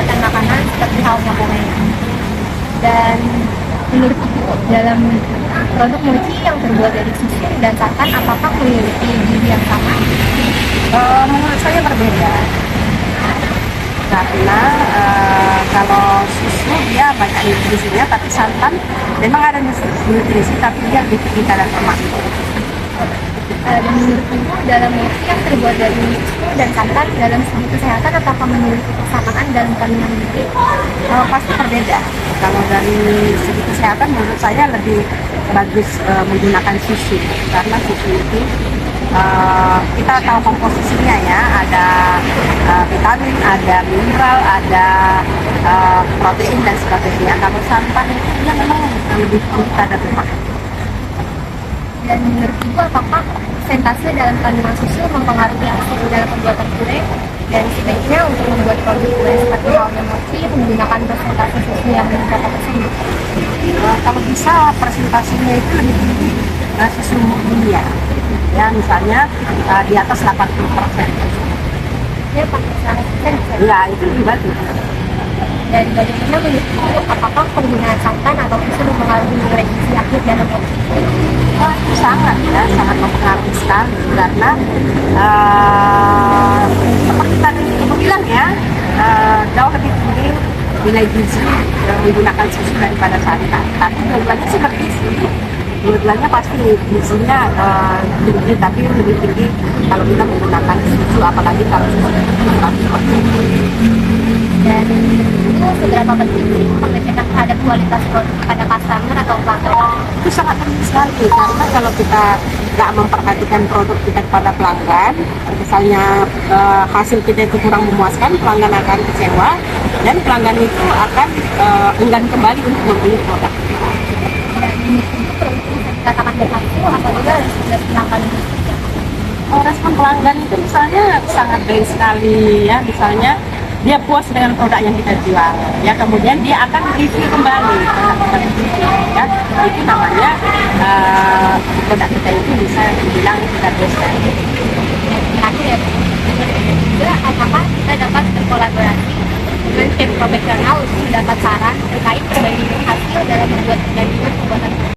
pembuatan makanan seperti halnya gorengan. Dan menurut Ibu, dalam produk mochi yang terbuat dari susu dan santan, apakah memiliki gizi yang sama? Menurut saya berbeda karena kalau susu dia banyak nutrisinya, tapi santan memang ada nutrisi tapi dia lebih tinggi kadar lemak. Dan menurut Ibu, dalam mochi yang terbuat dari susu dan santan dalam segi kesehatan apakah memiliki kesamaan dalam kandungan gizi? Pasti berbeda. Kalau dari segi kesehatan menurut saya lebih bagus menggunakan susu karena susu itu kita tahu komposisinya ya, ada vitamin, ada mineral, ada protein dan sebagainya. Kalau santan itu dia memang lebih tinggi kadar lemak. Dan menurut Ibu, apakah persentase dalam kandungan susu mempengaruhi hasil dalam pembuatan kue? Dan sebaiknya untuk membuat produk kue seperti halnya mochi menggunakan persentase susu yang berapa persen? Kalau bisa persentasenya itu lebih tinggi susu dunia. Ya misalnya di atas 80%. Ya, 40%. Ya itu lebih bagus. Dan bagaimana menurut Ibu, apakah penggunaan santan atau susu mempengaruhi nilai gizi akhir dalam mochi? Itu sangat ya, sangat mempengaruhi sekali karena seperti tadi Ibu bilang ya, jauh lebih tinggi nilai gizi menggunakan susu daripada santan. Tapi dua-duanya sih bergizi, dua-duanya pasti gizinya tinggi, tapi lebih tinggi kalau kita menggunakan susu, apalagi kalau susu Dan itu seberapa penting sih pengecekan terhadap kualitas produk pada customer atau pelanggan? itu sangat penting sekali karena kalau kita nggak memperhatikan produk kita kepada pelanggan, misalnya hasil kita itu kurang memuaskan, pelanggan akan kecewa dan pelanggan itu akan enggan kembali untuk membeli produk. Dan itu produk bisa dikatakan berhasil apabila respon pelanggan Respon pelanggan itu misalnya sangat baik sekali ya, misalnya dia puas dengan produk yang kita jual ya, kemudian dia akan review kembali ya, itu namanya produk kita itu bisa dibilang kita best. terakhir ya, juga apakah kita dapat berkolaborasi dengan tim profesional untuk mendapat saran terkait perbandingan hasil dalam membuat dan